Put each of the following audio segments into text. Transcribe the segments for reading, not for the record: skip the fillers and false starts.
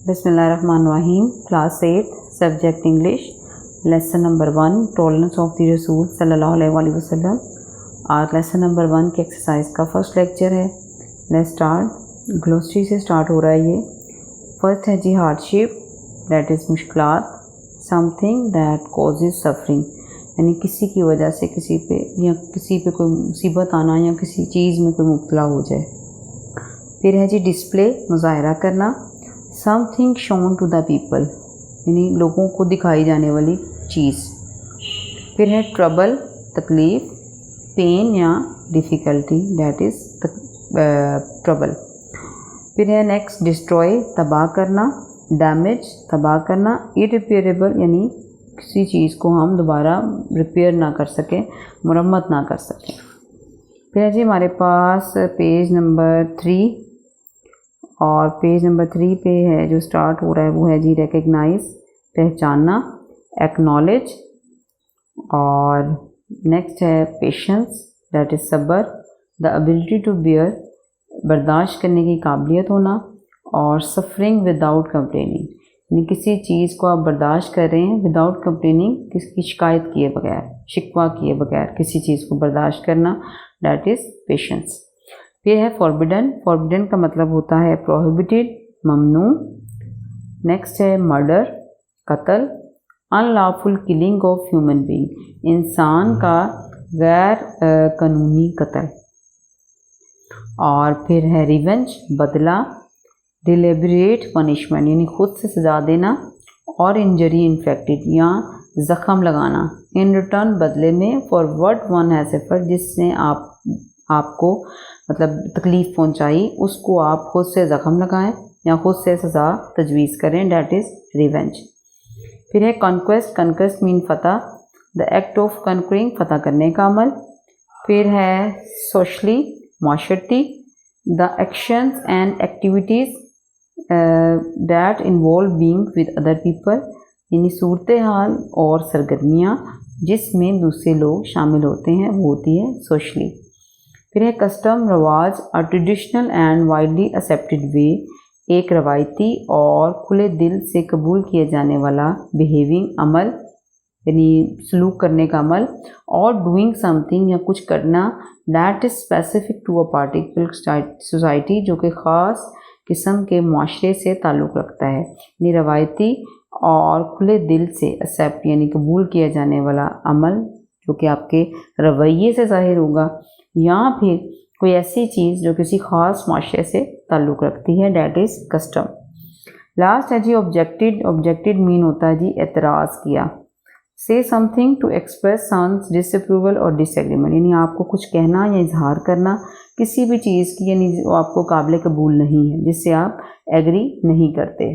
बिस्मिल्लाहिर्रहमानिर्रहीम। Class 8 subject English, lesson number 1 tolerance of the रसूल सल्लल्लाहु अलैहि वसल्लम। आज लेसन नंबर 1 की एक्सरसाइज का फर्स्ट लेक्चर है। Let's start. ग्लोसरी से स्टार्ट हो रहा है ये। फर्स्ट है जी हार्डशिप, दैट इज़ मुश्किलात। समथिंग दैट कॉजेज सफरिंग, यानी किसी की वजह से किसी पे कोई मुसीबत आना या किसी चीज़ में कोई मुब्तला हो जाए। फिर है जी डिस्प्ले, मुज़ाहिरा करना। Something shown to the people, यानी लोगों को दिखाई जाने वाली चीज़। फिर है ट्रबल, तकलीफ़। पेन या डिफ़िकल्टी, दैट इज़ ट्रबल। फिर है नेक्स्ट डिस्ट्रॉय, तबाह करना। डैमेज, तबाह करना। इरिपेयरेबल, यानी किसी चीज़ को हम दोबारा रिपेयर ना कर सकें, मुरम्मत ना कर सकें। फिर है जी हमारे पास पेज नंबर 3, और पेज नंबर 3 पे है जो स्टार्ट हो रहा है वो है जी रिकग्नाइज, पहचानना। एक्नॉलेज, और नेक्स्ट है पेशेंस, दैट इज़ सब्र। द एबिलिटी टू बियर, बर्दाश्त करने की काबिलियत होना। और सफरिंग विदाउट कंप्लेनिंग, यानी किसी चीज़ को आप बर्दाश्त कर रहे हैं विदाउट कंप्लेनिंग, किसकी शिकायत किए बगैर, शिकवा किए बगैर किसी चीज़ को बर्दाश्त करना, दैट इज़ पेशेंस। फिर है फॉरबिडन। फॉरबिडन का मतलब होता है प्रोहिबिटेड, ममनू। नेक्स्ट है मर्डर, कत्ल। Unlawful killing of human being, इंसान का गैर कानूनी कत्ल। और फिर है रिवेंज, बदला। डिलिबरेट पनिशमेंट, यानी खुद से सजा देना। और इंजरी इन्फेक्टेड, या ज़ख़म लगाना। इन रिटर्न, बदले में। For what one has suffered, जिसने आपको मतलब तकलीफ़ पहुंचाई, उसको आप खुद से ज़ख़म लगाएं या खुद से सज़ा तजवीज़ करें, डैट इज़ रिवेंज। फिर है कॉन्क्वेस्ट। कॉन्क्वेस्ट मीन फ़तह, द एक्ट ऑफ कॉन्करिंग, फ़तह करने का अमल। फिर है सोशली, माशरती। The actions and activities that involve being with other people, यानी सूरत हाल और सरगर्मियाँ जिसमें दूसरे लोग शामिल होते हैं, वो होती है सोशली। फिर है कस्टम, रवाज। A traditional and widely accepted way, एक रवायती और खुले दिल से कबूल किया जाने वाला बिहेविंग, अमल, यानी सलूक करने का अमल। और डूइंग समथिंग, या कुछ करना, that is specific to a particular society, जो कि ख़ास किस्म के माशरे से ताल्लुक़ रखता है। यानी रवायती और खुले दिल से एक्सेप्ट, यानी कबूल किया जाने वाला अमल जो कि आपके रवैये से ज़ाहिर होगा, या फिर कोई ऐसी चीज़ जो किसी ख़ास माशरे से ताल्लुक़ रखती है, डैट इज़ कस्टम। लास्ट है जी ऑब्जेक्टेड। ऑब्जेक्टेड मीन होता है जी एतराज़ किया। Say something to express one's disapproval और डिसएग्रीमेंट, यानी आपको कुछ कहना या इजहार करना किसी भी चीज़ की, यानी जो आपको काबिल कबूल नहीं है, जिससे आप एग्री नहीं करते।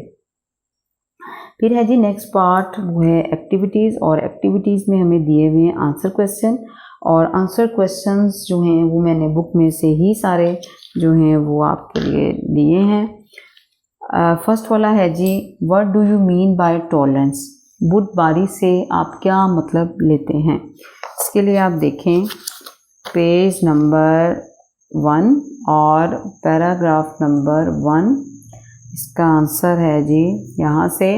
फिर है जी नेक्स्ट पार्ट, वो है एक्टिविटीज़। और एक्टिविटीज़ में हमें दिए हुए हैं आंसर क्वेश्चन, और आंसर क्वेश्चंस जो हैं वो मैंने बुक में से ही सारे जो हैं वो आपके लिए दिए हैं। फर्स्ट वाला है जी what do you mean by tolerance, बुर्दबारी से आप क्या मतलब लेते हैं। इसके लिए आप देखें पेज नंबर 1 और पैराग्राफ नंबर 1। इसका आंसर है जी यहाँ से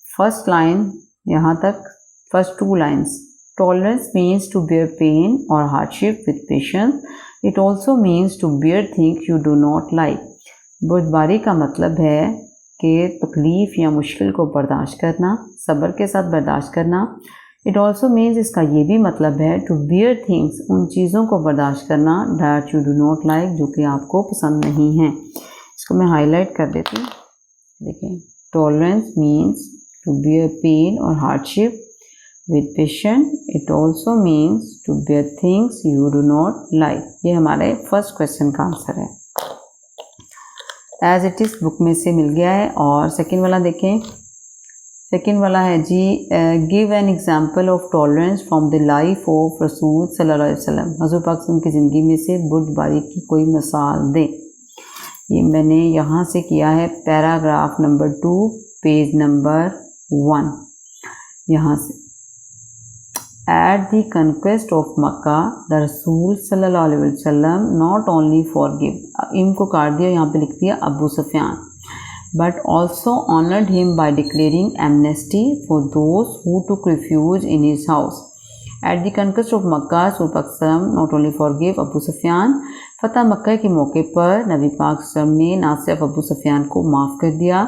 फर्स्ट लाइन यहाँ तक, first 2 lines. Tolerance means to bear pain or hardship with patience. It also means to bear things you do not like. बुर्दबारी का मतलब है कि तकलीफ़ या मुश्किल को बर्दाश्त करना, सब्र के साथ बर्दाश्त करना। It also means, इसका ये भी मतलब है to bear things, उन चीज़ों को बर्दाश्त करना that you do not like, जो कि आपको पसंद नहीं हैं। इसको मैं हाईलाइट कर देती हूँ, देखें। Tolerance means to bear pain or hardship with patience. It also means to bear things you do not like. ये हमारे फर्स्ट क्वेश्चन का आंसर है। एज इट इज़ बुक में से मिल गया है। और सेकंड वाला देखें। सेकंड वाला है जी give an example of tolerance from the life of रसूल सल्लल्लाहु अलैहि वसल्लम, हज़रत पाक सल्लल्लाहु अलैहि वसल्लम की ज़िंदगी में से बुर्दबारी की कोई मिसाल दें। ये मैंने यहाँ से किया है पैराग्राफ नंबर 2 पेज नंबर 1। यहाँ से At the conquest of Makkah, the Rasul सल्लल्लाहु अलैहि वसल्लम not only forgive, इनको काट दिया, यहाँ पे लिख दिया Abu Sufiyan, but also honored him by declaring amnesty for those who took refuge in his house. At the conquest of Makkah, Rasul Pak not only forgave Abu Sufyan, फतह मक्का के मौके पर नबी पाक ने ना सिर्फ अबू सुफियान को माफ़ कर दिया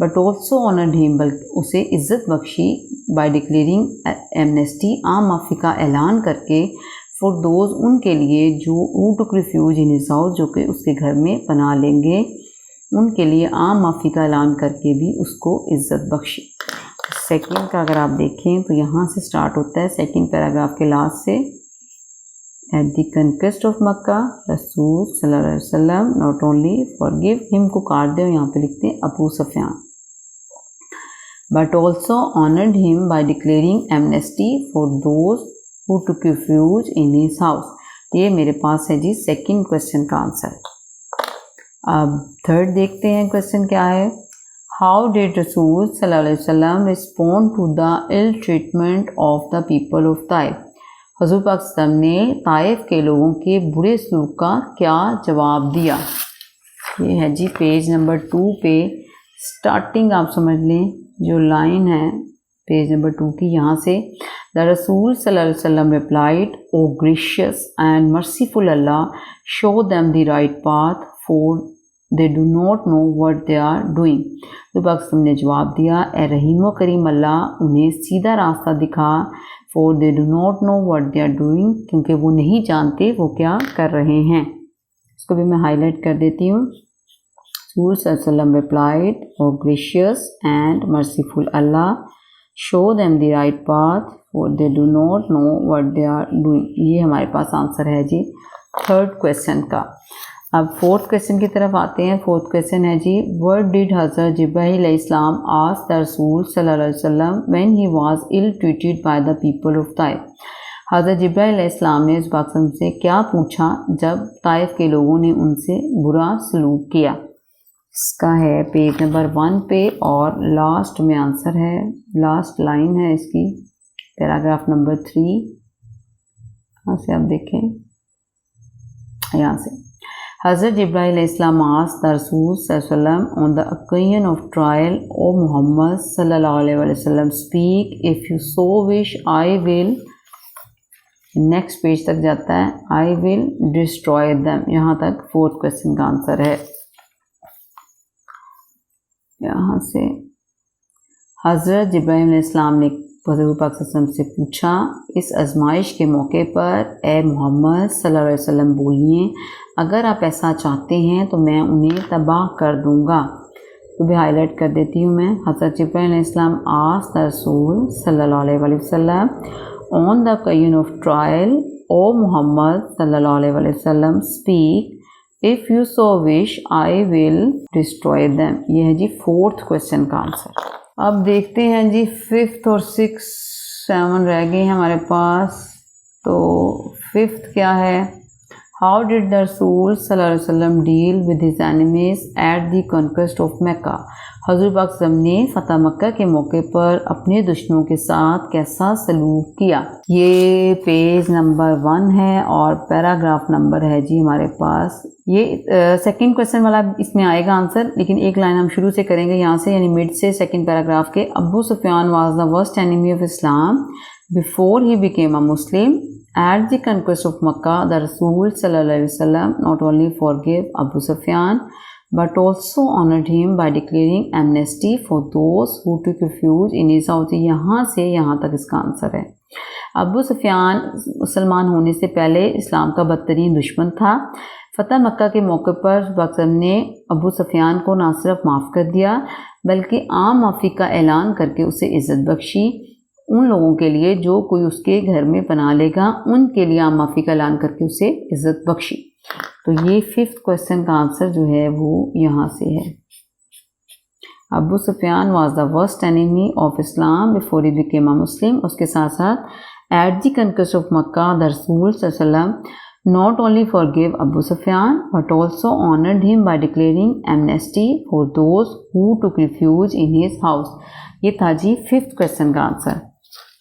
बट ऑल्सो ऑनर्ड हिम, बल्कि उसे इज़्ज़त बख्शी बाय डिक्लेयरिंग एमनेस्टी, आम माफ़ी का ऐलान करके, फॉर दोज उनके लिए जो हू टुक रिफ्यूज इन हिज हाउस, जो कि उसके घर में पनाह लेंगे, उनके लिए आम माफ़ी का ऐलान करके भी उसको इज़्ज़त बख्शी। सेकंड का अगर आप देखें तो यहाँ से स्टार्ट होता है सेकंड पैराग्राफ के लास्ट से। एट द कंक्वेस्ट ऑफ मक्का रसूल सल्लल्लाहु अलैहि वसल्लम नॉट ओनली फॉरगिव हिम को काट दे और यहाँ पे लिखते हैं Abu Sufyan, but also honoured him by declaring amnesty for those who took refuge in his house. ये मेरे पास है जी सेकंड क्वेश्चन का आंसर। अब थर्ड देखते हैं क्वेश्चन क्या है। हाउ डिड रसूल सल्लल्लाहु अलैहि वसल्लम respond to the ill treatment of the people of Taif. हज़ूर पाक सल्लल्लाहु अलैहि वसल्लम ने ताइफ के लोगों के बुरे सलूक का क्या जवाब दिया। ये है जी पेज नंबर 2 पे स्टार्टिंग आप समझ लें जो लाइन है पेज नंबर 2 की, यहाँ से द रसूल सल्लल्लाहु अलैहि वसल्लम replied, O gracious and merciful Allah, show them the right path for they do not know what they are doing. हज़ूर पाक सल्लल्लाहु अलैहि वसल्लम ने जवाब दिया, ए रहीम व करीम अल्लाह, उन्हें सीधा रास्ता दिखा, for they do not know what they are doing, क्योंकि वो नहीं जानते वो क्या कर रहे हैं। इसको भी मैं हाईलाइट कर देती हूँ। रसूल सल्लल्लाहु अलैहि वसल्लम replied, O gracious and merciful Allah, show them the right path for they do not know what they are doing. ये हमारे पास आंसर है जी थर्ड क्वेश्चन का। अब फोर्थ क्वेश्चन की तरफ आते हैं। फोर्थ क्वेश्चन है जी, व्हाट डिड हज़रत जिब्राइल अलैहिस्सलाम आस्क द रसूल सल्लल्लाहु अलैहि वसल्लम when he was ill treated by the people of Taif. हज़रत जिब्राइल अलैहिस्सलाम ने रसूल पाक से क्या पूछा जब ताइफ के लोगों ने उनसे बुरा सलूक किया। इसका है पेज नंबर 1 पे और लास्ट में आंसर है, लास्ट लाइन है इसकी, पैराग्राफ नंबर 3। यहाँ से आप देखें, यहाँ से Hazrat Jibreel Islam asked the Rasul sallam on the occasion of trial, O Muhammad sallallahu alaihi wasallam, speak if you so wish, I will, next page तक जाता है, I will destroy them। यहाँ तक फोर्थ क्वेश्चन का answer है। यहाँ से हज़रत जिब्राइल इस्लाम ने हज़रत पाक सल्लल्लाहु अलैहि वसल्लम से पूछा, इस आजमाइश के मौके पर ए मोहम्मद सल्लल्लाहु अलैहि वसल्लम बोलिए, अगर आप ऐसा चाहते हैं तो मैं उन्हें तबाह कर दूंगा। तो भी हाईलाइट कर देती हूँ मैं। हज़रत जिब्राइल इस्लाम आस्क्ड द रसूल सल्लल्लाहु अलैहि वसल्लम on the occasion of trial, O Muhammad सल्लल्लाहु अलैहि वसल्लम, speak if you so wish, I will destroy them. ये है जी फोर्थ क्वेश्चन का आंसर। अब देखते हैं जी फिफ्थ और 6, 7 रह गए हैं हमारे पास। तो फिफ्थ क्या है, हाउ डिड द रसूल सल्लल्लाहु अलैहि वसल्लम deal with his enemies at the conquest of Mecca. हज़ूर पाक सल्लल्लाहु अलैहि वसल्लम ने फतह मक्का के मौके पर अपने दुश्मनों के साथ कैसा सलूक किया। ये पेज नंबर 1 है और पैराग्राफ नंबर है जी हमारे पास। ये सेकंड क्वेश्चन वाला इसमें आएगा आंसर, लेकिन एक लाइन हम शुरू से करेंगे यहाँ से, यानी मिड से सेकंड पैराग्राफ के। Abu Sufyan was the worst enemy of Islam before he became a Muslim. At the conquest of Makkah, the Rasul sallallahu alaihi wasallam not only forgave Abu Sufyan but also honored him by declaring amnesty for those who took refuge in his house। यहाँ से यहाँ तक इसका answer है। Abu Sufiyan मुसलमान होने से पहले इस्लाम का बदतरीन दुश्मन था। फतह मक्का के मौके पर पाकिस्तान ने अबू सुफियान को ना सिर्फ माफ़ कर दिया बल्कि आम माफ़ी का ऐलान करके उसे इज़्ज़त बख्शी। उन लोगों के लिए जो कोई उसके घर में पनाह लेगा, उनके लिए आम माफ़ी का ऐलान करके उसे इज़्ज़त बख्शी। तो ये फिफ्थ क्वेश्चन का आंसर जो है वो यहाँ से है। Abu Sufyan was the worst enemy of Islam before he became a Muslim. उसके साथ साथ at the conquest of Mecca the रसूल सल्लल्लाहु अलैहि वसल्लम not only forgive Abu Sufyan but also honoured him by declaring amnesty for those who took refuge in his house. ये था जी फिफ्थ क्वेश्चन का आंसर।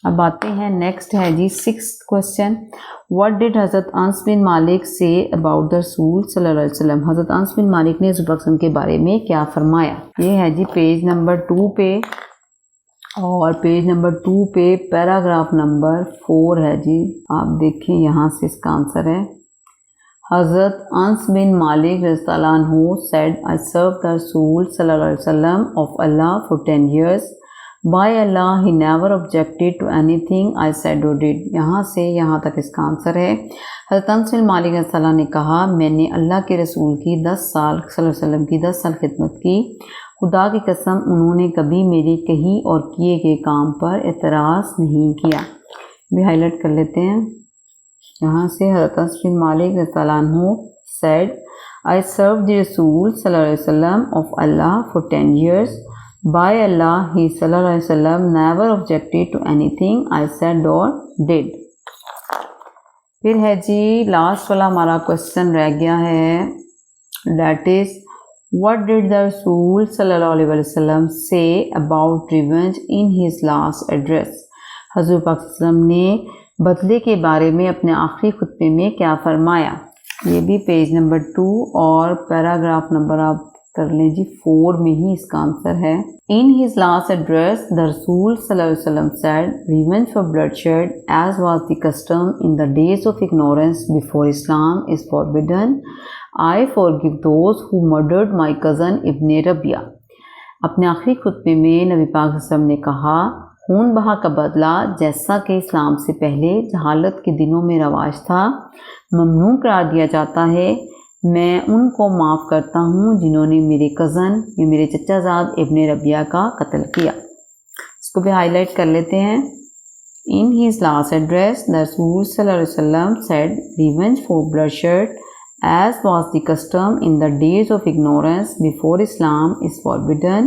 अब आते हैं नेक्स्ट है जी 6th क्वेश्चन, व्हाट डिड हज़रत अनस बिन मालिक से अबाउट द रसूल सल्लल्लाहु अलैहि वसल्लम, हज़रत अनस बिन मालिक ने रसूल अकरम के बारे में क्या फरमाया। ये है जी पेज नंबर 2 पे, और पेज नंबर 2 पे पैराग्राफ नंबर 4 है जी। आप देखिए यहाँ से इसका आंसर है, हज़रत अनस बिन मालिक रज़ियल्लाहु अन्हु said I served the Rasul sallallahu alaihi wasallam of Allah for 10 years. By Allah he never objected to anything I said or did. यहाँ से यहाँ तक इसका आंसर है। हज़रत अनस बिन मालिक रज़ियल्लाहु ने कहा, मैंने अल्लाह के रसूल की 10 साल सल्लल्लाहु अलैहि वसल्लम की 10 साल खिदमत की। खुदा की कसम उन्होंने कभी मेरे कही और किए गए काम पर एतराज़ नहीं किया। भी हाईलाइट कर लेते हैं यहाँ से, हज़रत अनस बिन मालिक रज़ियल्लाहु अन्हु said I served the Rasul sallallahu alaihi wasallam of Allah for 10 years. By Allah he sallallahu alaihi wasallam never objected to anything I said or did. फिर है जी लास्ट वाला हमारा क्वेश्चन रह गया है, that is what did the Rasul sallallahu alaihi wasallam say about revenge in his last address. हज़रत पाक सल्लल्लाहु अलैहि वसल्लम ने बदले के बारे में अपने आखिरी खुतबे में क्या फरमाया। ये भी पेज नंबर 2 और पैराग्राफ नंबर आप कर लें जी 4 में ही इसका आंसर है। In his last address the रसूल सल्लल्लाहु अलैहि वसल्लम said revenge for bloodshed as was the custom in the days of ignorance before Islam is forbidden. I forgive those who murdered my cousin Ibn Rabia. अपने आखिरी खुतबे में नबी पाक सल्लल्लाहु अलैहि वसल्लम ने कहा, खून बहा का बदला जैसा कि इस्लाम से पहले जहालत के दिनों में रवाज था ममनू करार दिया जाता है। मैं उनको माफ़ करता हूँ जिन्होंने मेरे कज़न या मेरे चचाजाद इब्न रबिया का कत्ल किया। इसको भी हाईलाइट कर लेते हैं। इन हिज लास्ट एड्रेस द रसूल सल्लल्लाहु अलैहि वसल्लम said revenge for bloodshed as was the custom in the days of ignorance before Islam is forbidden.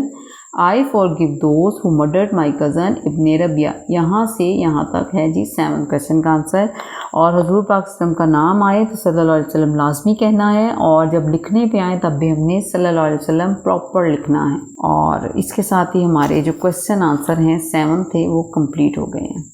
I forgive those who murdered my cousin Ibn Rabia. यहाँ से यहाँ तक है जी 7 क्वेश्चन का आंसर। और हजूर पाक सल्लम का नाम आए तो सल्लल्लाहु अलैहि वसल्लम लाजमी कहना है, और जब लिखने पे आए तब भी हमने सल्लल्लाहु अलैहि वसल्लम प्रॉपर लिखना है। और इसके साथ ही हमारे जो क्वेश्चन आंसर हैं 7 थे वो कंप्लीट हो गए हैं।